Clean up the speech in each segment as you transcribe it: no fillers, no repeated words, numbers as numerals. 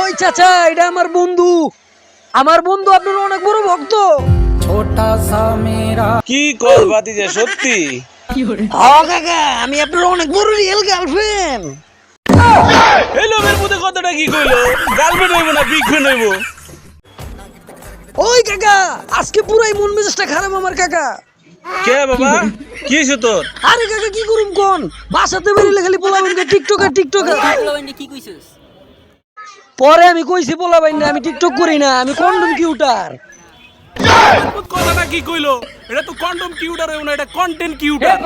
ওই চাচা, এটা আমার বন্ধু। আমার বন্ধু আপনার অনেক বড় ভক্ত। কি কর ভাতিজা, সত্যি? কাকা, আমি আপনার অনেক বড় রিয়েল গার্লফ্রেন্ড। এই লোমের মধ্যে কথাটা কি কইলো? গার্লফ্রেন্ড হইব না বিগ ফ্রেন্ড হইব? ওই কাকা, আজকে পুরাই মন মেজাজটা খারাপ আমার কাকা। কে বাবা, কি হয়েছে তোর? আরে কাকা, কি করুম কোন, বাসাতে বেরিয়ে খালি পোলাবেন টিকটকার টিকটকার। কি কইছিস? পরে আমি কইছি পোলাবেন না, আমি টিকটক করি না, আমি কন্ডম কিউটার। কথাটা কি কইলো? এটা তো কন্ডম কিউটার হইব না, এটা কন্টেন্ট কিউটার।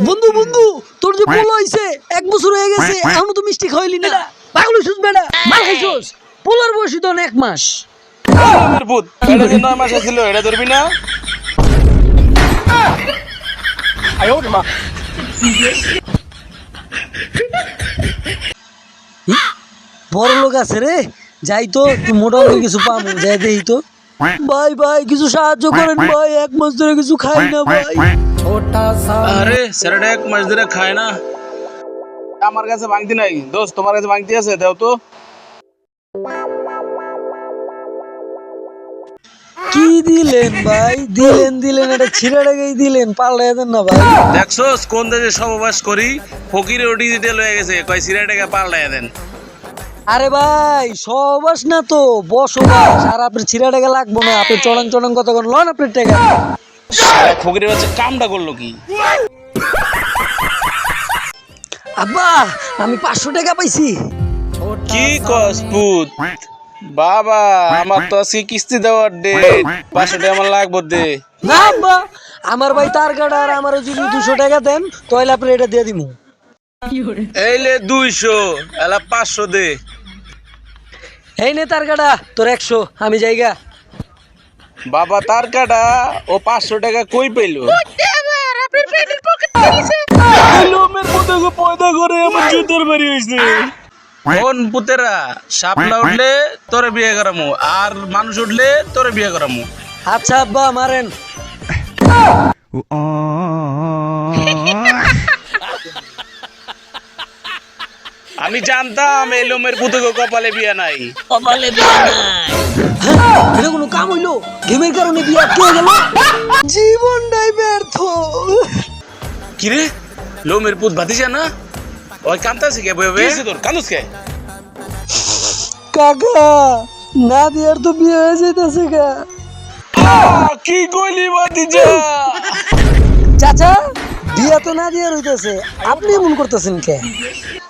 বন্ধু বন্ধু, তোর যে পোলা হইছে 1 বছর হয়ে গেছে, এখনো তো মিষ্টি খাইলি না। পাগল হইছিস বেটা, মাল খাইছস? পোলার বয়সী তো 1 মাস। লোমের পুত, এটা যে 9 মাস ছিল, এটা ধরবি না? বড় লোক আছে রে, যাই তো মোটামুটি কিছু পামু, যাই দেই তো। ভাই ভাই, কিছু সাহায্য করেন ভাই, 1 মাস ধরে কিছু খাই না ভাই। আরে স্যারটা 1 মাস ধরে খায় না। আমার কাছে ভাঙতি নাই দোস্ত, তোমার কাছে ভাঙতি আছে, দাও তো। কি দিলেন ভাই? দিলেন এটা ছিড়াটাকেই দিলেন, পাল্টাই দেন না ভাই। দেখছোস কোন দেশে সহবাস করি, ফকিরেও ডিজিটাল হয়ে গেছে, কয় সিরাটাকে পাল্টায় দেন। আরে ভাই, সহবাস না তো বসবাস। আর আপনার ছিড়াটাকে লাগবো না, আপনি চড়াং কথা কোন লন আপনার টাকা। ফকিরের বাচ্চা কামটা করলো কি? আব্বা, আমি 500 টাকা পাইছি। কি কস পুত? বাবা, আমার তো আজকে কিস্তি দেওয়ার ডেট, 500 টাকা আমার লাগবে দে। না আব্বা, আমার ভাই তার কাটা, আর আমার যদি 200 টাকা দেন তাহলে আপনি এটা দিয়ে দিমু। এইলে 200, এলা 500 দে। এই নে তার কাটা, তোর 100, আমি যাইগা। বাবা তার কাটা, ও 500 টাকা কই পেলো? লোমের মতো পয়দা করে আমার জুতোর বাড়ি হয়েছে। কোন পুতেরা, সাপ না উঠলে তোরে বিয়ে করামু, আর মানুষ উঠলে তোরে বিয়ে করামু। আচ্ছা আব্বা, মারেন। আমি জানতাম এই লোমের পুতুকে কপালে বিয়ে নাই। এটা কোনো কাম হইলো? গেমের কারণে বিয়ে আটকে গেল, জীবনটাই ব্যর্থ। কিরে, লোমের পুত ভাতিজা না? ওই কান্তাছে কে বইবে? তোর কান্দুস কে? কাকা, নাদিয়ার তো বিয়ে হয়ে যাইতেছে গা। কি কইলি ভাতিজা? চাচা, বিয়ে তো নাদিয়ার হইতেছে, আপনি এমন করতেছেন কে?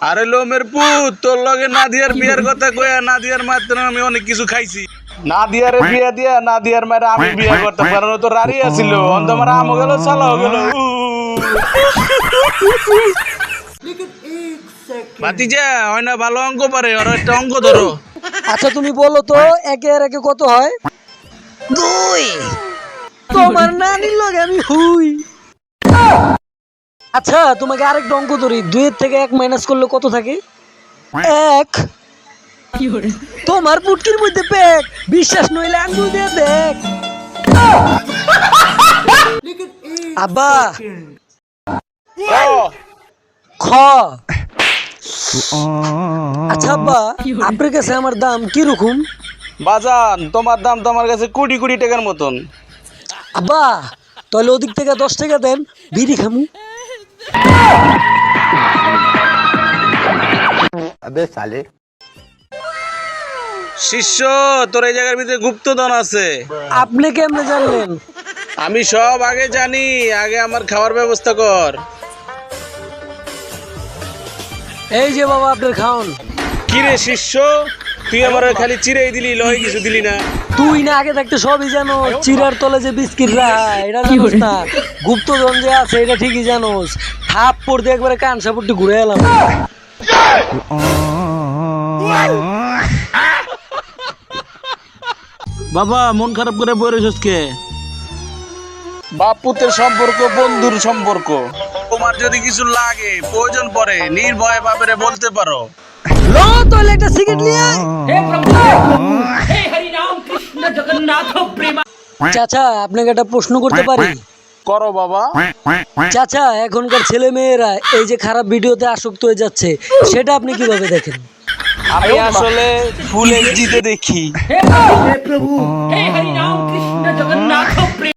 আরে লোমের পুত, তোর লগে নাদিয়ার বিয়ার কথা কইয়া নাদিয়ার মাত্র আমি অনেক কিছু খাইছি। নাদিয়ারে বিয়া দিয়া নাদিয়ার মায়ের আমি বিয়া করতে পারো তো রারি আছিল, অন্ত আমার আমও গেল, চালাও গেল। ভাতিজা হয় না, ভালো অঙ্ক পারে, ওর একটা অঙ্ক ধরো। আচ্ছা তুমি বলো তো, একে আর একে কত হয়? 2। তোমার নানির লগে আমি হুই। আচ্ছা তোমাকে আরেকটা অঙ্ক ধরি, 2 এর থেকে 1 মাইনাস করলে কত থাকে? 1। তোমার পুটকির মধ্যে পেক, বিশ্বাস নইলে আঙ্গুল দিয়ে দেখ। আব্বা, খ। আচ্ছা আব্বা, আপনার কাছে আমার দাম কিরকম? বাজান, তোমার দাম তো আমার কাছে কোটি কোটি টাকার মতন। আব্বা, তাহলে ওদিক থেকে 10 টাকা দেন, বিড়ি খামু। শিষ্য, তোর এই জায়গার ভিতরে গুপ্তধন আছে। আপনি কেমনে জানলেন? আমি সব আগে জানি, আগে আমার খাওয়ার ব্যবস্থা কর। এই যে বাবা, আপনার খাওন। কিরে শিষ্য, তুই আমার খালি চিড়াই দিলি, লয় কিছু দিলি না। তুই না আগে থাকতে সবই জানো, চিরার তলে যে বিস্কিট রাখা এটা জানোস না? গুপ্তধন যে আছে এটা ঠিকই জানোস। থাপ পড়তে একবারে কান সাপড়টি ঘুরে এলাম। বাবা, মন খারাপ করে বইরেছস কে? বাপ পুত্রের সম্পর্ক বন্ধুর সম্পর্ক। তোমার যদি কিছু লাগে, প্রয়োজন পড়ে, নির্ভয়ে বাপেরে বলতে পারো। লো তাহলে একটা সিগারেট নিয়ে আয়। চাচা, আপনাকে একটা প্রশ্ন করতে পারি? করো বাবা। চাচা, এখনকার ছেলে মেয়েরা এই যে খারাপ ভিডিওতে আসক্ত হয়ে যাচ্ছে, সেটা আপনি কিভাবে দেখেন? আমি আসলে ফুল এইচডিতে দেখি।